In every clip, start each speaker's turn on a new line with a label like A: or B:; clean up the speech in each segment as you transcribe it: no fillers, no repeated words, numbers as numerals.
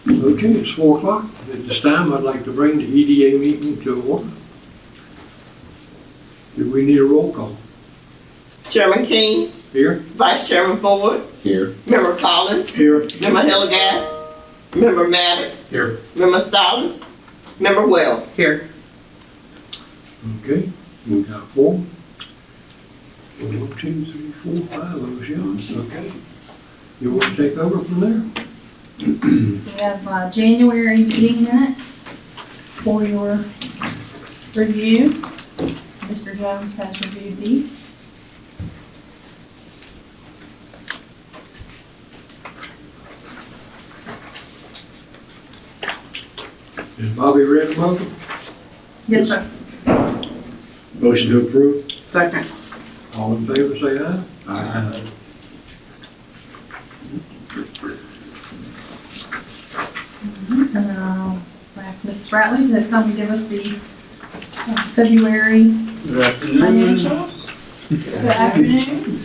A: Okay, it's 4 o'clock. At this time, I'd like to bring the EDA meeting to order. Do we need a roll call?
B: Chairman King,
A: Here?
B: Vice Chairman Ford,
C: Here.
B: Member Collins,
A: Here.
B: Member Hillegas, Member Maddox,
A: Here.
B: Member Stallings, Member Wells.
D: Here.
A: Okay, we got 4. 1, 2, 3, 4, 5 of us, yeah. Okay. You want to take over from there?
E: So we have January meeting minutes for your review. Mr. Jones has reviewed these.
A: Is Bobby ready to vote?
E: Yes, sir.
A: Motion to approve.
D: Second.
A: All in favor, say aye.
C: Aye.
E: And I'll ask Ms. Spratley to come and give us the February financials. Good afternoon.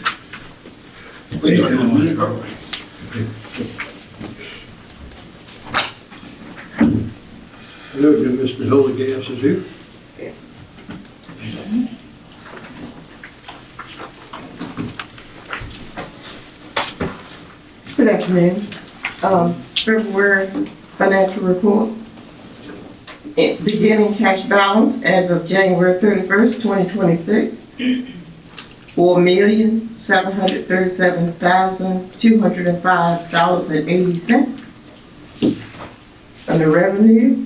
A: I know that Mr. Hillegas is here.
B: Good afternoon. February financial report. Beginning cash balance as of January 31st, 2026. $4,737,205.80. Under revenue,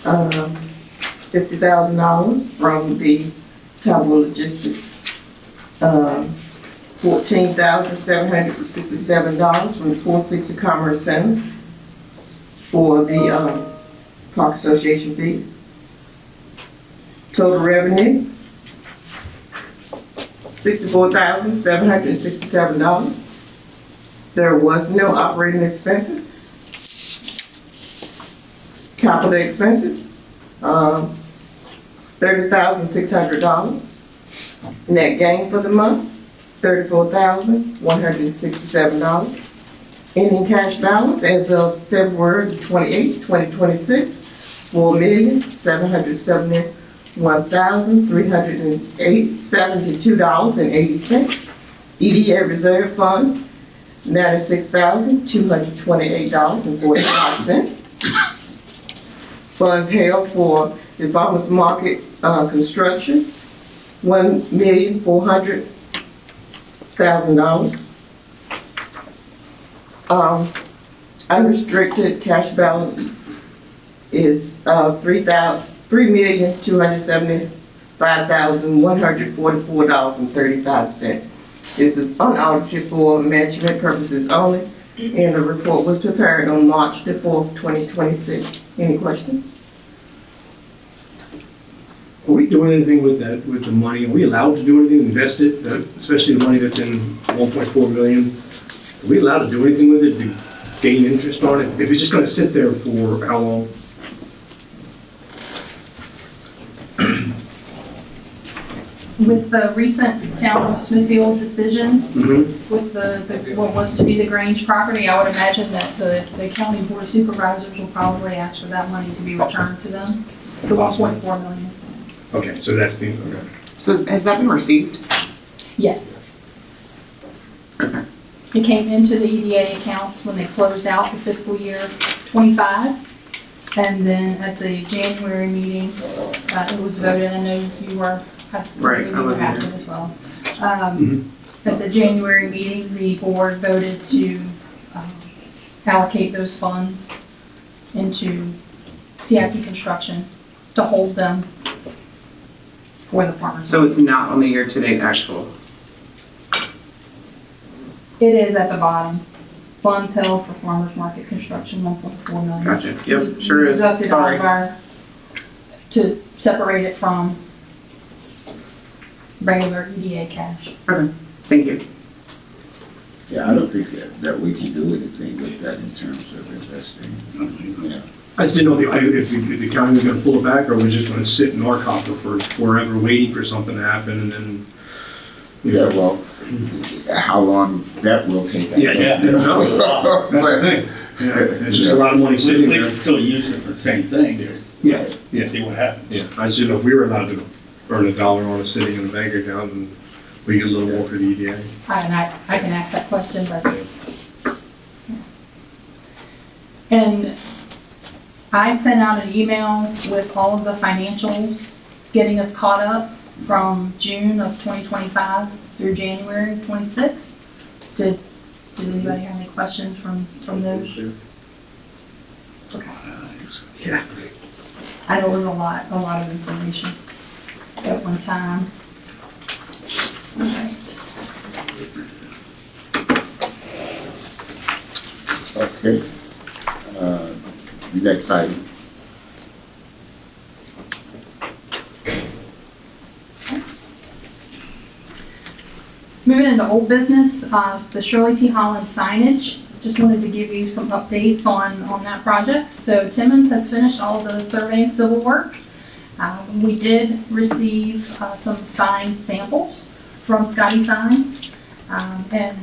B: $50,000 from the Tableau Logistics. $14,767 from the 460 Commerce Center for the Park Association fees. Total revenue, $64,767. There was no operating expenses. Capital expenses, $30,600. Net gain for the month, $34,167. Ending cash balance as of February 28, 2026, $4,771,372.80. EDA reserve funds, $96,228.45. Funds held for the farmers market construction, $1,400,000. Unrestricted cash balance is $3,275,144.35. This is unaudited for management purposes only, and the report was prepared on March the 4th, 2026. Any questions?
F: Are we doing anything with that, with the money? Are we allowed to do anything, invest it, especially the money that's in 1.4 million? Are we allowed to do anything with it to gain interest on it? If it's just gonna sit there for how long?
E: With the recent Town of Smithfield decision, with the what was to be the Grange property, I would imagine that the county board of supervisors will probably ask for that money to be returned to them, the 1.4 million.
F: Okay, so that's the, okay.
D: So has that been received?
E: Yes.
D: Okay.
E: It came into the EDA accounts when they closed out the fiscal year 25. And then at the January meeting, it was voted, I know you were,
D: Right, I was
E: absent as well. At the January meeting, the board voted to allocate those funds into CIP construction to hold them for the farmers.
D: So it's not on the year-to-date actual?
E: It is at the bottom. Funds held for farmers market construction, 1.4 million.
D: Gotcha. Yep, sure is.
E: Deducted out
D: Sorry.
E: of our, to separate it from regular EDA cash.
D: Okay, thank you.
C: Yeah, I don't think that we can do anything with that in terms of investing. Yeah.
F: I just didn't know if the county was gonna pull it back, or was just gonna sit in our copper for forever, waiting for something to happen, and then.
C: Yeah, well, how long that will take. I
F: Yeah,
C: don't know.
F: no, that's the thing. Yeah, it's just a lot of money
G: We
F: sitting
G: can
F: there.
G: still use it for the same thing, just
C: Yes.
F: Yeah.
G: see what happens.
F: Yeah, I just didn't know if we were allowed to earn $1 on it sitting in a bank account and we get a little more for the EDA.
E: And I can ask that question, but. And I sent out an email with all of the financials, getting us caught up from June of 2025 through January 26. Did anybody have any questions from those? Okay.
F: Yeah.
E: I know it was a lot of information at one time. All right.
C: Okay. Next item.
E: Moving into old business, the Shirley T. Holland signage. Just wanted to give you some updates on that project. So Timmons has finished all the survey and civil work. We did receive some sign samples from Scotty Signs, and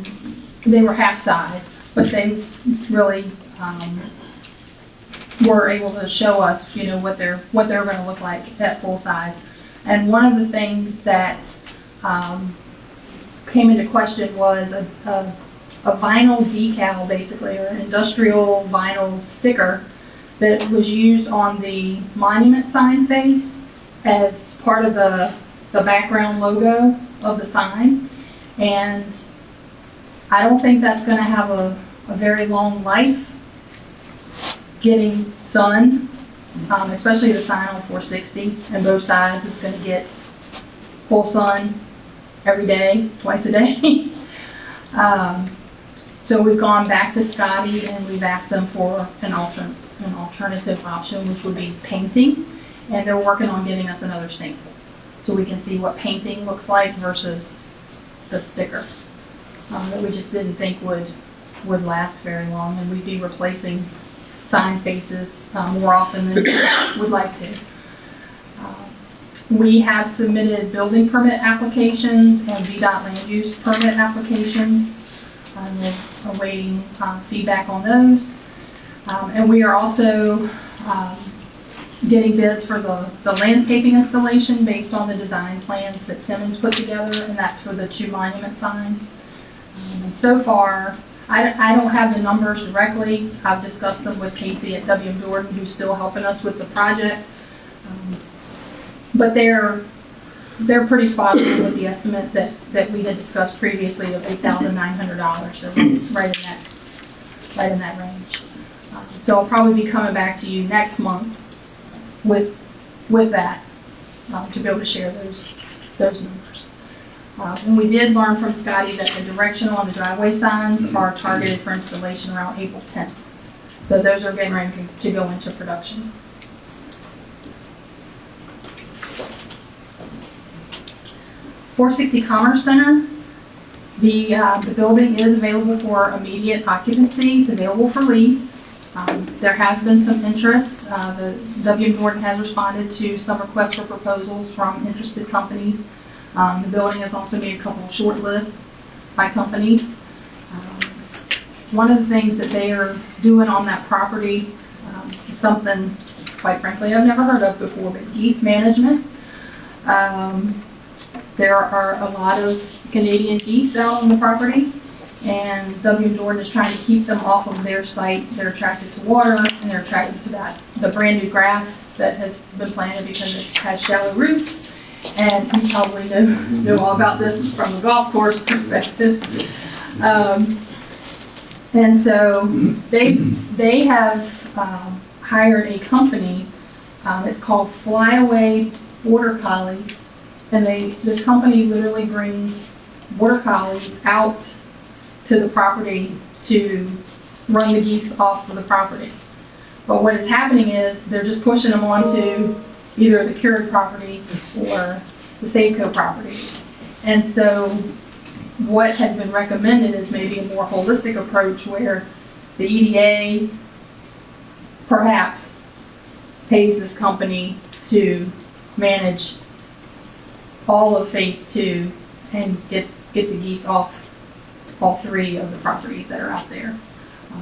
E: they were half size, but they really were able to show us, you know, what they're going to look like at full size. And one of the things that came into question was a vinyl decal, basically, or an industrial vinyl sticker that was used on the monument sign face as part of the background logo of the sign. And I don't think that's going to have a very long life getting sun, especially the sign on 460 and both sides. It's going to get full sun every day, twice a day. So we've gone back to Scotty and we've asked them for an alternative option, which would be painting. And they're working on getting us another sample so we can see what painting looks like versus the sticker that we just didn't think would last very long. And we'd be replacing sign faces more often than we'd like to. We have submitted building permit applications and VDOT land use permit applications. We're awaiting feedback on those. And we are also getting bids for the landscaping installation based on the design plans that Timmons put together, and that's for the 2 monument signs. And so far, I don't have the numbers directly. I've discussed them with Casey at W.M. Jordan, who's still helping us with the project. But they're pretty spot on with the estimate that we had discussed previously of $8,900. So it's right in that range. So I'll probably be coming back to you next month with that to be able to share those numbers. And we did learn from Scotty that the directional on the driveway signs are targeted for installation around April 10th. So those are getting ready to go into production. .460 Commerce Center. The building is available for immediate occupancy. It's available for lease. There has been some interest. The W.M. Jordan has responded to some requests for proposals from interested companies. The building has also made a couple of short lists by companies. One of the things that they are doing on that property is something, quite frankly, I've never heard of before, but geese management. There are a lot of Canadian geese out on the property, and W.M. Jordan is trying to keep them off of their site. They're attracted to water, and they're attracted to the brand new grass that has been planted because it has shallow roots. And you probably know all about this from a golf course perspective. And so they have hired a company. It's called Flyaway Border Collies. And this company literally brings border collies out to the property to run the geese off of the property. But what is happening is they're just pushing them onto either the Keurig property or the Safeco property. And so what has been recommended is maybe a more holistic approach where the EDA perhaps pays this company to manage all of phase 2 and get the geese off all 3 of the properties that are out there.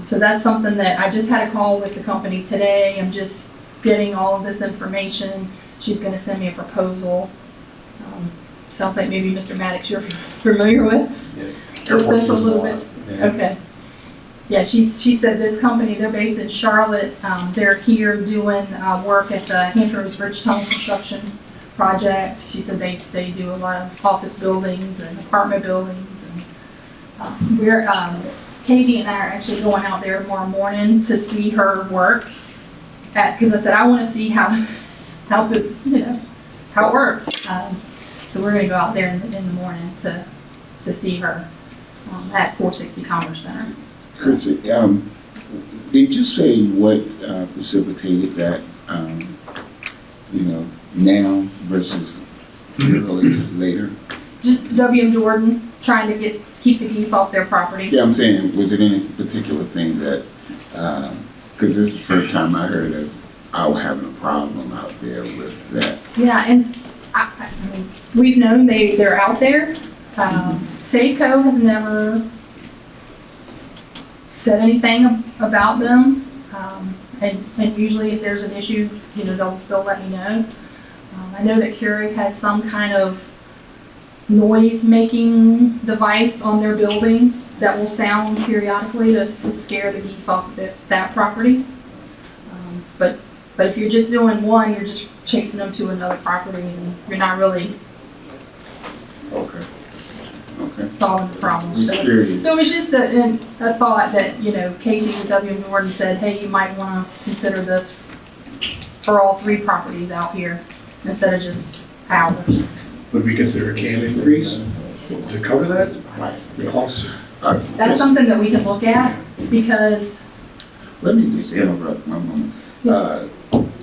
E: So that's something that I just had a call with the company today. I'm just getting all of this information. She's gonna send me a proposal. Sounds like maybe Mr. Maddox you're familiar with this a little bit. Okay. Yeah, she said this company, they're based in Charlotte. They're here doing work at the Hampton Roads Bridge Tunnel construction project. She said they do a lot of office buildings and apartment buildings. And Katie and I are actually going out there tomorrow morning to see her work. Because I said I want to see how this, how it works. So we're going to go out there in the morning to see her at 460 Commerce Center.
C: Chrissy, did you say what precipitated that, now versus later?
E: Just W.M. Jordan trying to keep the geese off their property.
C: Yeah, I'm saying, was it any particular thing that, because this is the first time I heard of our having a problem out there with that.
E: Yeah, and I mean, we've known they're out there. Safeco has never said anything about them. And usually if there's an issue, they'll let me know. I know that Keurig has some kind of noise-making device on their building that will sound periodically to scare the geese off of that property. But if you're just doing one, you're just chasing them to another property, and you're not really
C: Okay.
E: solving the problem.
C: Just curious.
E: So it was just a thought that, Casey with W. Jordan said, hey, you might want to consider this for all 3 properties out here instead of just ours.
F: Would we consider a CAM increase to cover that?
C: Right.
F: The cost?
E: That's something that we can look at because.
C: Let me just interrupt one moment.
E: Yes.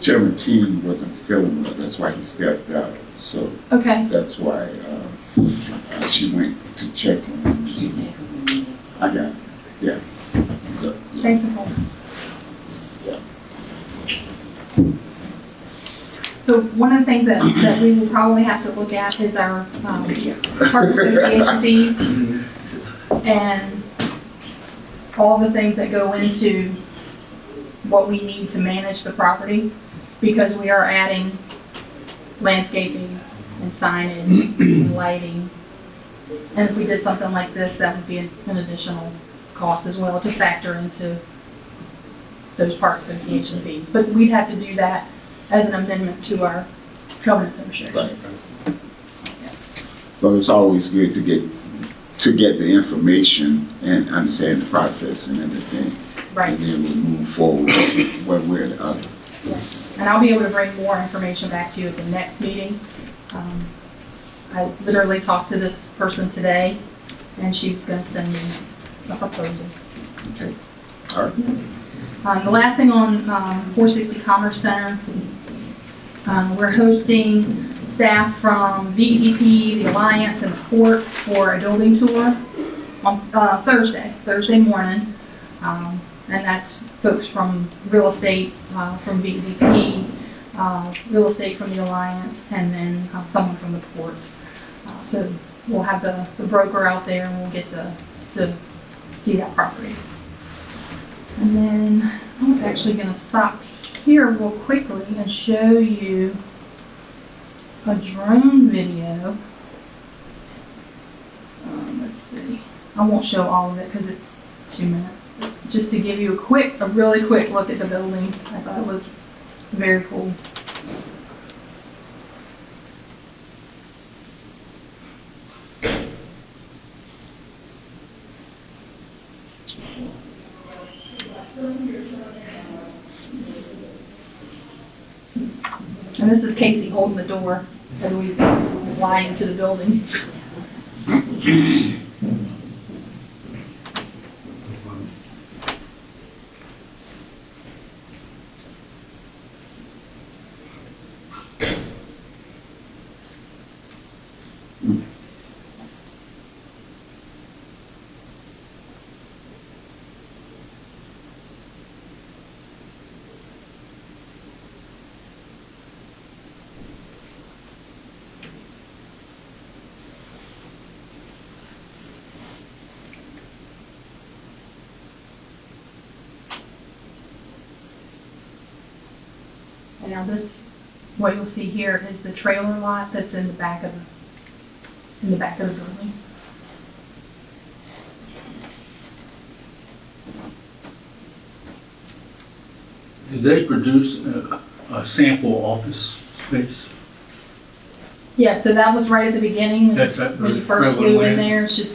C: Chairman King wasn't feeling well, that's why he stepped out. So
E: Okay.
C: that's why she went to check on him. I got it, yeah. So, yeah.
E: Thanks, Nicole. So one of the things that we will probably have to look at is our park association fees and all the things that go into what we need to manage the property, because we are adding landscaping and signage and lighting. And if we did something like this, that would be an additional cost as well to factor into those park association fees. But we'd have to do that as an amendment to our covenants of restriction.
C: Right. Well, it's always good to get the information and understand the process and everything.
E: Right.
C: And then we move forward one way or the other.
E: Yeah. And I'll be able to bring more information back to you at the next meeting. I literally talked to this person today, and she was going to send me a proposal.
C: Okay. All right.
E: The last thing on 460 Commerce Center, we're hosting staff from VEDP, the Alliance, and the Port for a building tour on Thursday morning. And that's folks from real estate from VEDP, real estate from the Alliance, and then someone from the Port. So we'll have the broker out there, and we'll get to see that property. And then I was actually going to stop here real quickly and show you a drone video. Let's see. I won't show all of it because it's 2 minutes. But just to give you a really quick look at the building. I thought it was very cool. And this is Casey holding the door as we fly into the building. And now this, what you'll see here is the trailer lot that's in the back of the building.
G: Did they produce a sample office space?
E: Yeah, so that was right at the beginning,
G: That's right,
E: when you
G: right
E: first
G: when we
E: flew
G: went
E: in
G: in.
E: there. It's just,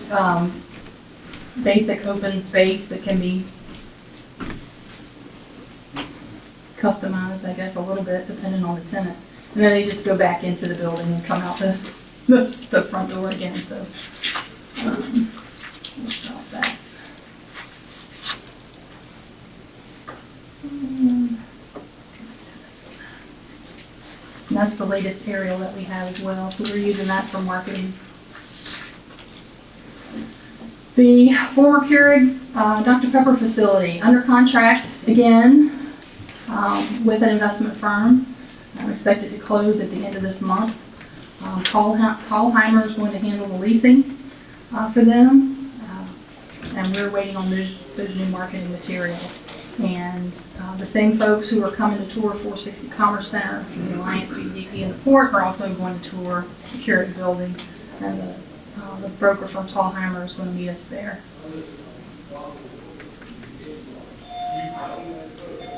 E: basic open space that can be customized, I guess, a little bit depending on the tenant. And then they just go back into the building and come out the front door again, so. We'll stop that. And that's the latest aerial that we have as well, so we're using that for marketing. The former Keurig Dr. Pepper facility, under contract again with an investment firm. I'm expected to close at the end of this month. Paulheimer is going to handle the leasing for them, and we're waiting on those new marketing materials. And the same folks who are coming to tour 460 Commerce Center, the Alliance UDP and the Port, are also going to tour the Keurig building, and the broker from Paulheimer is going to meet us there.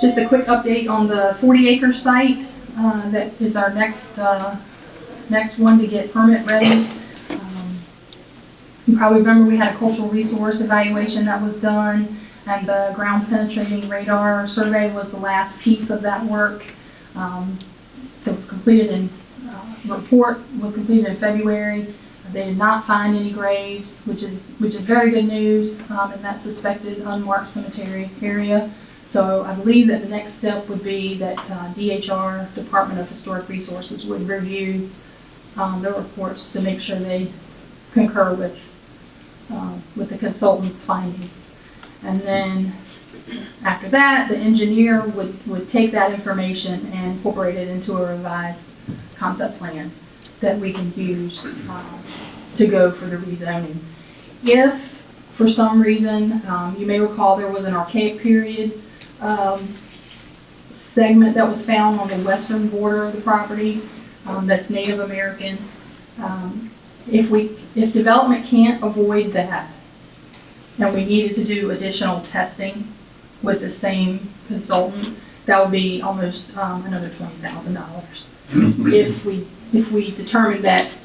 E: Just a quick update on the 40-acre site. That is our next one to get permit ready. You probably remember we had a cultural resource evaluation that was done, and the ground penetrating radar survey was the last piece of that work. That was completed in, report was completed in February. They did not find any graves, which is very good news in that suspected unmarked cemetery area. So I believe that the next step would be that DHR, Department of Historic Resources, would review their reports to make sure they concur with the consultant's findings. And then after that, the engineer would take that information and incorporate it into a revised concept plan that we can use to go for the rezoning. If, for some reason, you may recall there was an archaic period segment that was found on the western border of the property that's Native American. If development can't avoid that, and we needed to do additional testing with the same consultant, that would be almost another $20,000. If we determine that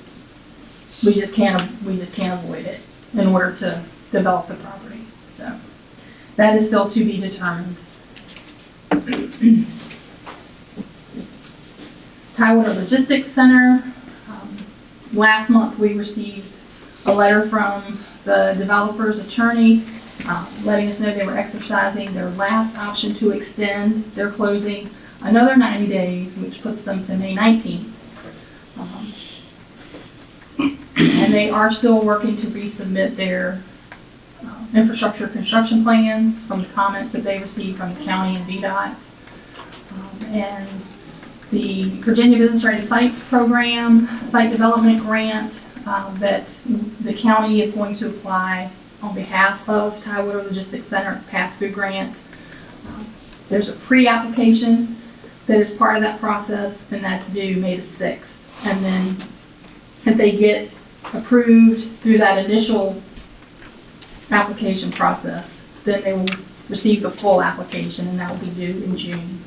E: we just can't avoid it in order to develop the property. So that is still to be determined. Tidewater Logistics Center. Last month we received a letter from the developer's attorney letting us know they were exercising their last option to extend their closing another 90 days, which puts them to May 19th. And they are still working to resubmit their infrastructure construction plans from the comments that they received from the county and VDOT. And the Virginia Business Ready Sites Program, site development grant that the county is going to apply on behalf of Tidewater Logistics Center. It's a pass-through grant. There's a pre-application that is part of that process, and that's due May the 6th. And then if they get approved through that initial application process, then they will receive the full application, and that will be due in June.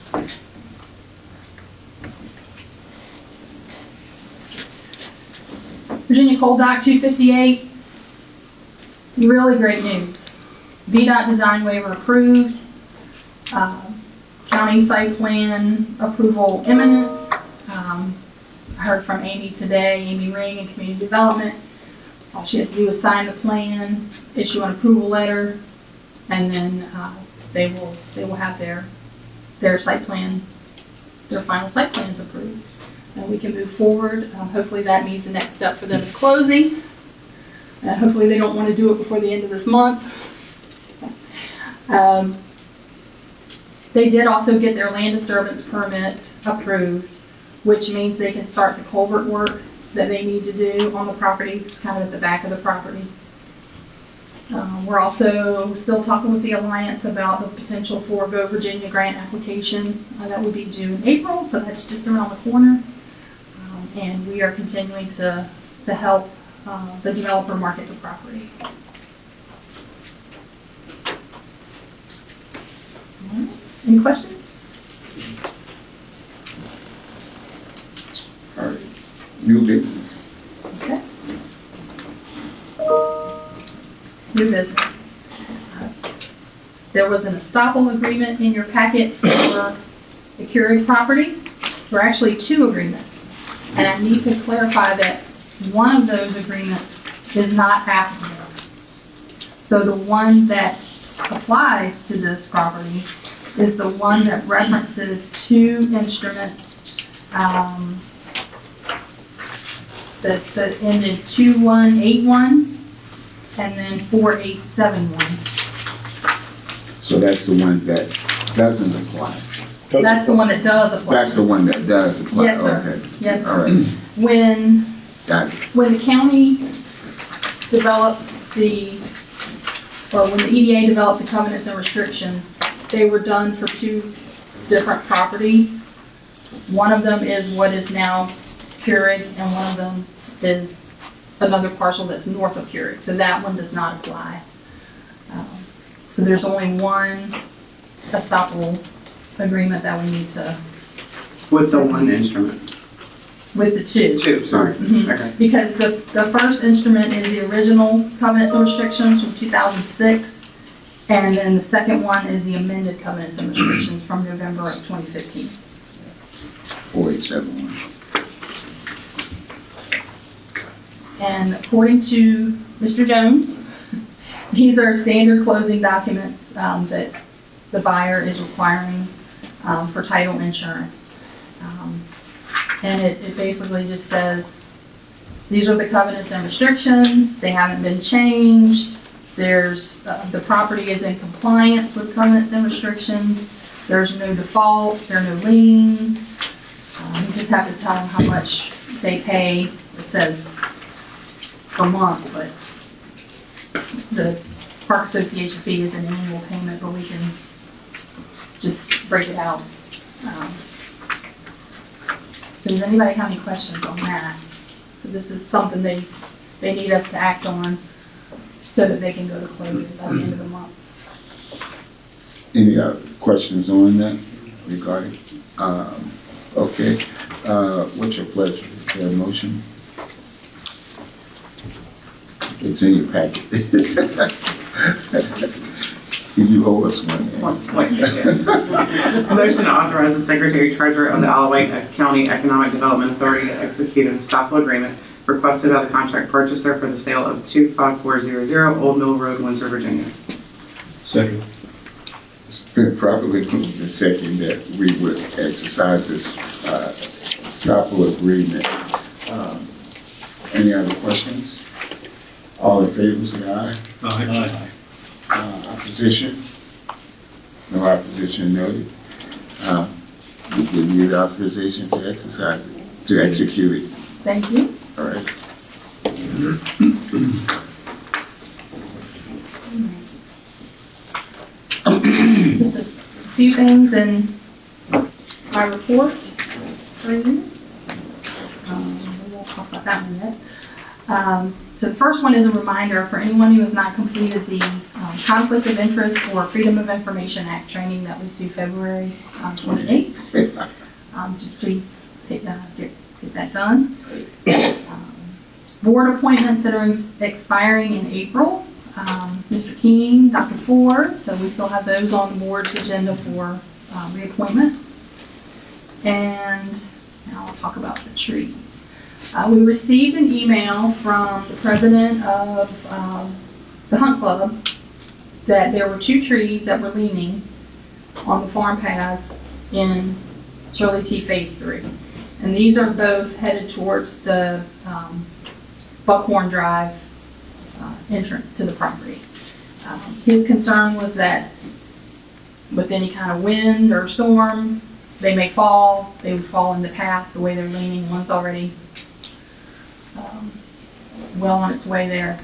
E: Virginia Coal Dock 258, really great news. VDOT design waiver approved, county site plan approval imminent. I heard from Amy today, Amy Ring in Community Development. All she has to do is sign the plan, issue an approval letter, and then they will have their site plan, their final site plans approved. And we can move forward. Hopefully that means the next step for them is closing. Hopefully they don't want to do it before the end of this month. They did also get their land disturbance permit approved, which means they can start the culvert work that they need to do on the property. It's kind of at the back of the property. We're also still talking with the Alliance about the potential for Go Virginia grant application. That would be due in April, so that's just around the corner. And we are continuing to help the developer market the property. All right. Any questions?
C: All right, new business.
E: Okay. New business. There was an estoppel agreement in your packet for the Keurig property. There are actually two agreements. And I need to clarify that one of those agreements is not applicable. So the one that applies to this property is the one that references two instruments that ended 2181 and then 4871.
C: So that's the one that doesn't apply.
E: That's the one that does apply.
C: That's the one that does apply.
E: Yes, sir.
C: Okay.
E: Yes,
C: All
E: sir.
C: right,
E: When
C: got it.
E: the county developed when the EDA developed the covenants and restrictions, they were done for two different properties. One of them is what is now Keurig, and one of them is another parcel that's north of Keurig. So that one does not apply. So there's only one estoppel agreement that we need to,
D: With the one instrument.
E: with the two.
D: Two, sorry.
E: Mhm.
D: Okay.
E: Because the first instrument is the original covenants and restrictions from 2006, and then the second one is the amended covenants and restrictions from November of 2015.
C: 4871.
E: And according to Mr. Jones, these are standard closing documents that the buyer is requiring for title insurance. And it basically just says, these are the covenants and restrictions, they haven't been changed, the property is in compliance with covenants and restrictions, there's no default, there are no liens. You just have to tell them how much they pay. It says per month, but the Park Association fee is an annual payment, but we can just break it out. So does anybody have any questions on that? So this is something they need us to act on so that they can go to close by the end of the month.
C: Any other questions on that regarding? Okay, what's your pleasure? Is there a motion? It's in your packet. You owe us one.
D: Wait. A motion to authorize the Secretary Treasurer of the Alawite County Economic Development Authority to execute an estoppel agreement requested by the contract purchaser for the sale of 25400 Old Mill Road, Windsor, Virginia.
F: Second.
C: It's been properly moved and second that we would exercise this estoppel agreement. Any other questions? All in favor, say aye.
F: Aye.
C: Opposition? No opposition noted. We give you the authorization to exercise it, to execute it.
E: Thank you.
C: All right.
E: Just a few things in my report for you. We won't talk about that one yet. So the first one is a reminder for anyone who has not completed the Conflict of Interest or Freedom of Information Act training that was due February 28th. Just please get that done. Board appointments that are expiring in April. Mr. King, Dr. Ford, so we still have those on the board's agenda for reappointment. And now I'll talk about the trees. We received an email from the president of the Hunt Club that there were two trees that were leaning on the farm paths in Shirley T. Phase 3. And these are both headed towards the Buckhorn Drive entrance to the property. His concern was that with any kind of wind or storm, they may fall, they would fall in the path the way they're leaning. One's already well on its way there.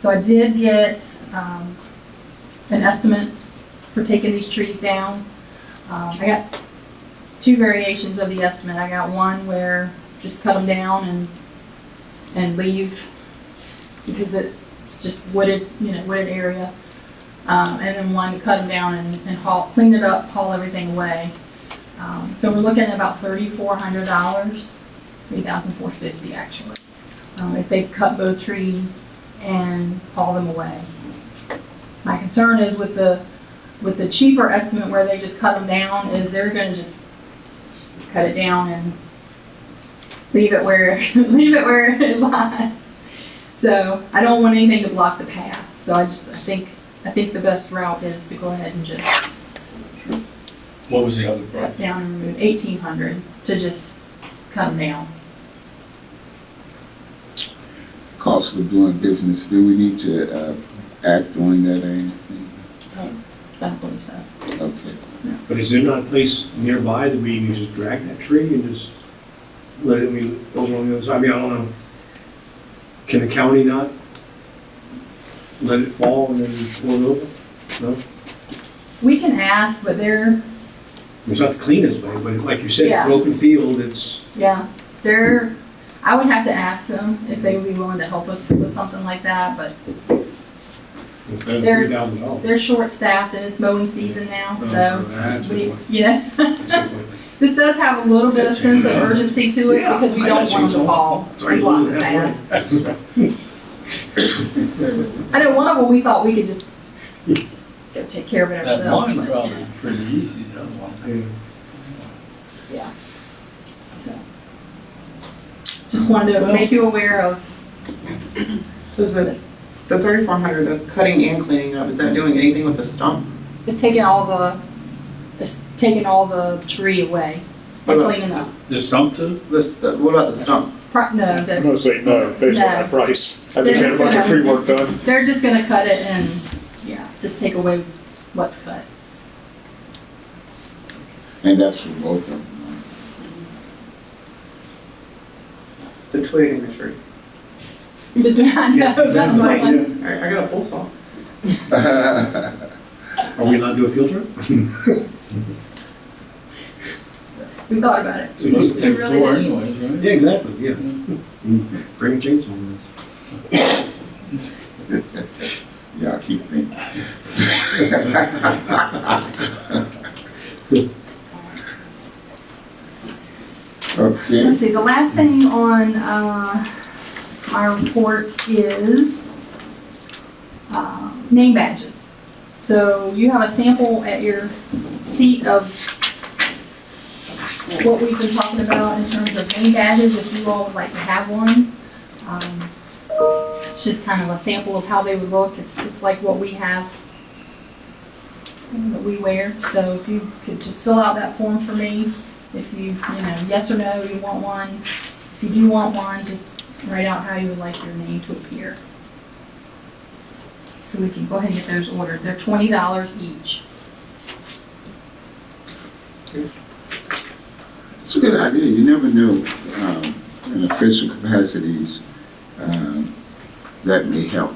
E: So I did get, an estimate for taking these trees down. I got two variations of the estimate. I got one where just cut them down and leave, because it's just wooded, wooded area. And then one to cut them down and clean it up, haul everything away. So we're looking at about $3,400, $3,450 actually, if they cut both trees and haul them away. My concern is with the cheaper estimate where they just cut them down, is they're gonna just cut it down and leave it where it lies. So I don't want anything to block the path. So I think the best route is to go ahead and just
G: What was the other price?
E: cut down and remove $1,800 to just cut them down.
C: Cost of doing business, do we need to act on that or anything?
E: I don't believe so.
C: Okay.
F: But is there not a place nearby that we can just drag that tree and just let it, over on the other side? I mean, I don't know. Can the county not let it fall and then pull it over? No?
E: We can ask, but
F: It's not the cleanest way, but like you said, it's an
E: Yeah.
F: open field, it's,
E: I would have to ask them if they would be willing to help us with something like that, but
F: it's better than
E: They're-
F: $3,000.
E: they're short-staffed and it's mowing season now, so,
F: That's a good point.
E: yeah.
F: That's a good point.
E: This does have a little bit of sense of urgency to it, because we don't want them to fall and block the path. I know one of them, we thought we could just go take care of it
G: That
E: ourselves,
G: one
E: but,
G: probably pretty easy, that one.
F: Yeah.
E: so. Just wanted to make you aware of,
D: Was it the 3,400 that's cutting and cleaning up, is that doing anything with the stump?
E: it's taking all the tree away and cleaning up.
G: The stump too?
D: What about the stump?
E: No,
H: I'm gonna say no, based on that price. Have they had a bunch of tree work done?
E: they're just gonna cut it and, just take away what's cut.
C: And that's for both of them.
D: The twig in the tree.
E: I know, that's the
F: Right,
E: one.
D: I got a pole saw.
F: Are we allowed to do a field trip?
E: We thought about it.
G: Supposed to take a
E: really
G: tour
E: did.
G: anyways, right?
F: Yeah, exactly, yeah. Bring a chainsaw with us.
C: Yeah, I keep thinking. Okay.
E: Let's see, the last thing on, my reports is, name badges. So you have a sample at your seat of what we've been talking about in terms of name badges, if you all would like to have one. It's just kind of a sample of how they would look. It's like what we have, that we wear. So if you could just fill out that form for me, if you yes or no, you want one. If you do want one, just write out how you would like your name to appear. So we can go ahead and get those ordered. They're $20 each.
C: It's a good idea. You never know, in official capacities, that may help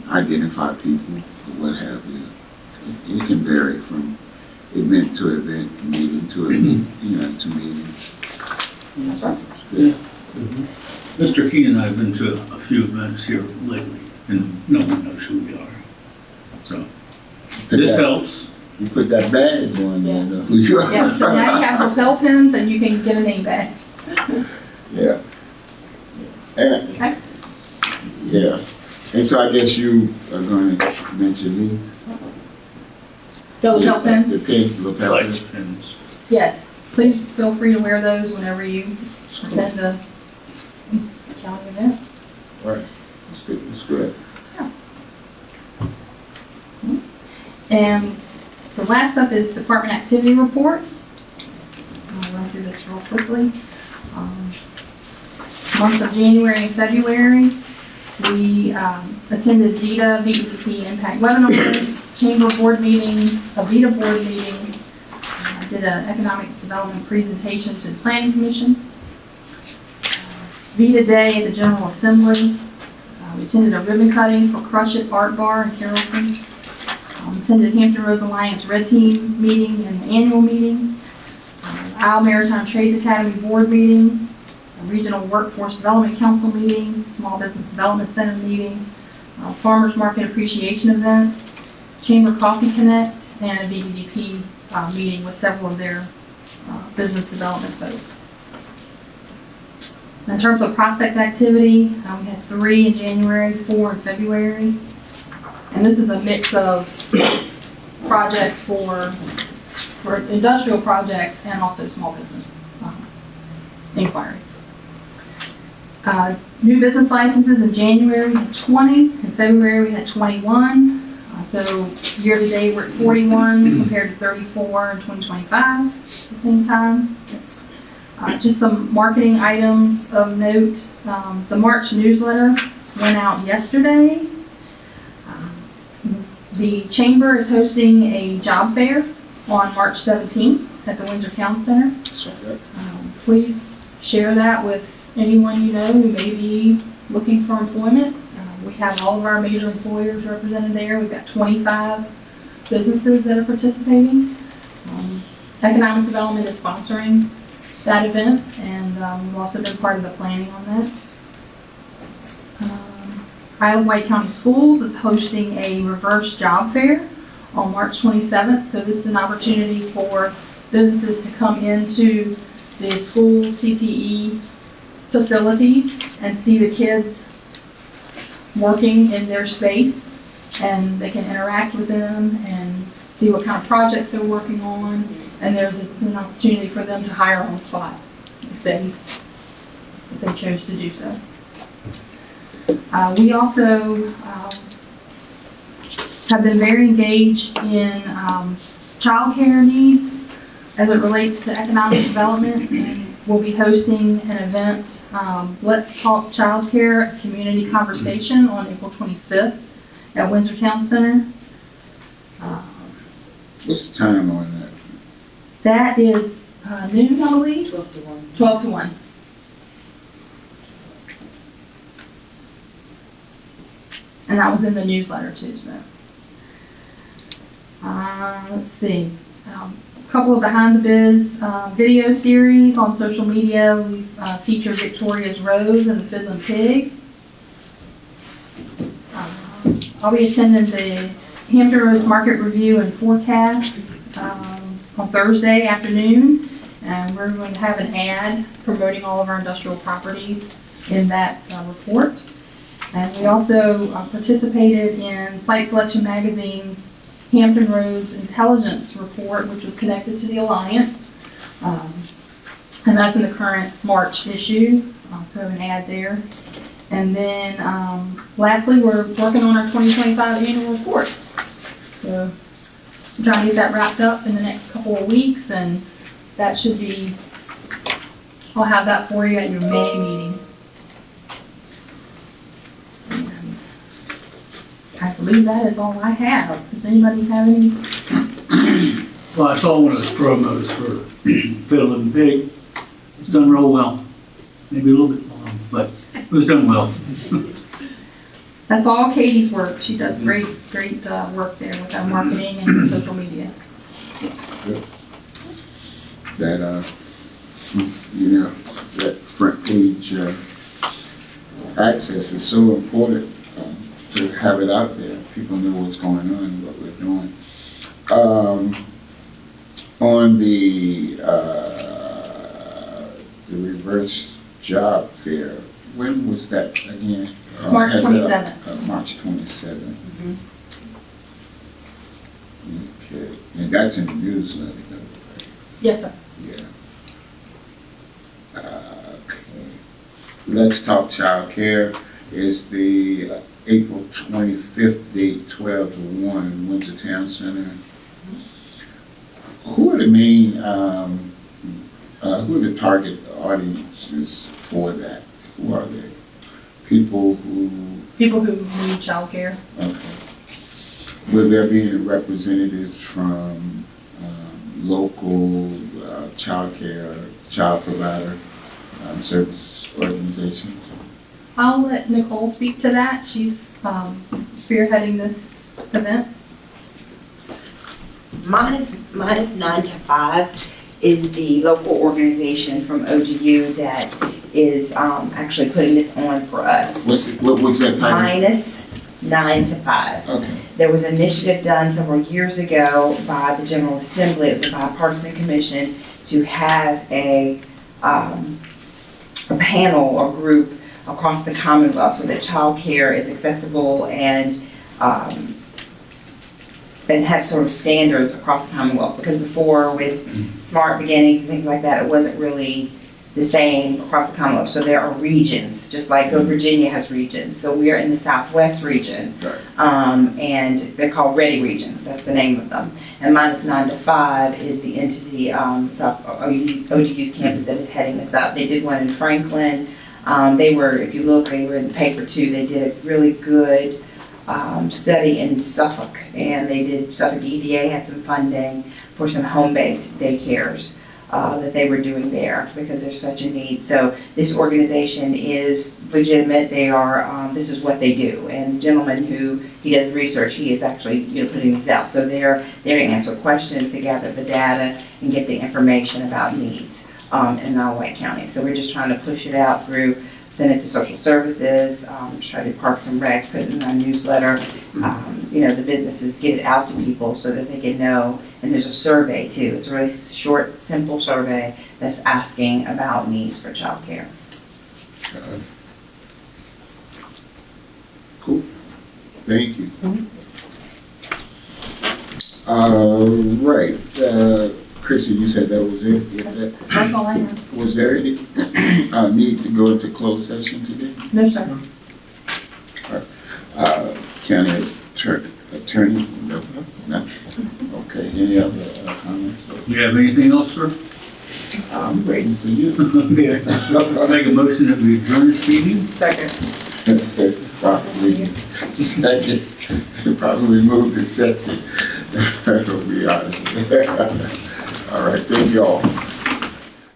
C: identify people, or what have you. It can vary from event to event, meeting to meeting, to meeting.
E: That's right.
C: It's good.
G: Mr. Key and I have been to a few events here lately, and no one knows who we are. So, this helps.
C: You put that badge on there, though, who you are.
E: Yeah, so now you have lapel pins and you can get a name badge.
C: Yeah. And,
E: Okay.
C: yeah. And so I guess you are going to mention these?
E: The lapel
C: The
E: pins?
C: pins, lapel
G: Like
C: pins.
G: pins.
E: Yes. Please feel free to wear those whenever you attend the county event.
C: Right. That's good. That's good.
E: And so last up is department activity reports. I'll run through this real quickly. Months of January and February, we attended VITA, VEP Impact webinars, chamber board meetings, a VITA board meeting. I did an economic development presentation to the planning commission. VITA Day at the General Assembly. We attended a ribbon cutting for Crush It Art Bar in Carrollton. Attended Hampton Roads Alliance Red Team meeting and annual meeting. Isle Maritime Trades Academy board meeting. A Regional Workforce Development Council meeting. Small Business Development Center meeting. Farmers Market Appreciation event. Chamber Coffee Connect, and a VDDP meeting with several of their business development folks. In terms of prospect activity, we had 3 in January, 4 in February. And this is a mix of projects for industrial projects and also small business inquiries. New business licenses in January, we had 20. In February, we had 21. So year to date, we're at 41 compared to 34 in 2025 at the same time. Just some marketing items of note. The March newsletter went out yesterday. The Chamber is hosting a job fair on March 17th at the Windsor Town Center. Please share that with anyone you know who may be looking for employment. We have all of our major employers represented there. We've got 25 businesses that are participating. Economic Development is sponsoring that event, and we've also been part of the planning on that. Isle of Wight County Schools is hosting a reverse job fair on March 27th. So this is an opportunity for businesses to come into the school CTE facilities and see the kids working in their space, and they can interact with them and see what kind of projects they're working on, and there's an opportunity for them to hire on the spot if they chose to do so. We also have been very engaged in childcare needs as it relates to economic development, and we'll be hosting an event, Let's Talk Childcare, a community conversation on April 25th at Windsor Town Center.
C: What's the time on that?
E: That is noon, I believe.
I: 12 to 1.
E: 12 to 1. And that was in the newsletter too, so. Let's see. A couple of Behind the Biz video series on social media. We feature Victoria's Rose and the Fiddlin' Pig. I'll be attending the Hampton Roads Market Review and Forecast on Thursday afternoon. And we're going to have an ad promoting all of our industrial properties in that report. And we also participated in Site Selection Magazine's Hampton Roads Intelligence Report, which was connected to the Alliance. And that's in the current March issue, so an ad there. And then lastly, we're working on our 2025 annual report. So I'm trying to get that wrapped up in the next couple of weeks, and that should be, I'll have that for you at your May meeting. I believe that is all I have. Does anybody have any?
G: Well, I saw one of those promos for Fiddlin' Pig. It's done real well. Maybe a little bit long, but it was done well.
E: That's all Katie's work. She does great work there with our marketing and social media.
C: That, you know, that front page access is so important. To have it out there, people know what's going on, what we're doing. On the reverse job fair, when was that again?
E: March 27th.
C: March 27th. Okay, and that's in the newsletter, right?
E: Yes, sir.
C: Yeah. Okay. Let's Talk Child Care is the April 25th date, 12 to 1, Windsor Town Center. Who are the main, who are the target audiences for that? Who are they? People who
E: need child care.
C: Okay. Will there be any representatives from local child care, child provider service organizations?
E: I'll let Nicole speak to that. She's spearheading this event.
I: Minus 9 to 5 is the local organization from OGU that is actually putting this on for us.
C: What was that title?
I: Minus 9 to 5.
C: Okay.
I: There was an initiative done several years ago by the General Assembly. It was a bipartisan commission to have a panel or group across the Commonwealth so that child care is accessible and has sort of standards across the Commonwealth. Because before, with Smart Beginnings and things like that, it wasn't really the same across the Commonwealth. So there are regions, just like Virginia has regions. So we are in the Southwest region, and they're called Ready Regions. That's the name of them. And Minus 9 to 5 is the entity, OGU's campus that is heading this up. They did one in Franklin. They were, if you look, they were in the paper too. They did a really good study in Suffolk, and they did, Suffolk EDA had some funding for some home-based daycares that they were doing there because there's such a need. So this organization is legitimate. They are, this is what they do. And the gentleman who, he does research, he is actually, putting these out. So they're there to answer questions, to gather the data, and get the information about needs in Alawite County. So we're just trying to push it out through, send it to social services, try to Parks and Recs, put it in our newsletter. The businesses get it out to people so that they can know. And there's a survey too. It's a really short, simple survey that's asking about needs for child care.
C: Cool. Thank you. Right. Chrissy, you said that was it?
E: That's all I have.
C: Was there any need to go into closed session today?
E: No, sir.
C: County attorney? No. Okay, any other comments?
G: You have anything else, sir?
C: I'm waiting for you.
G: I'll make a motion that we adjourn this meeting.
B: Second.
C: Probably second. Probably moved to second. That'll be honest. All right, thank you all.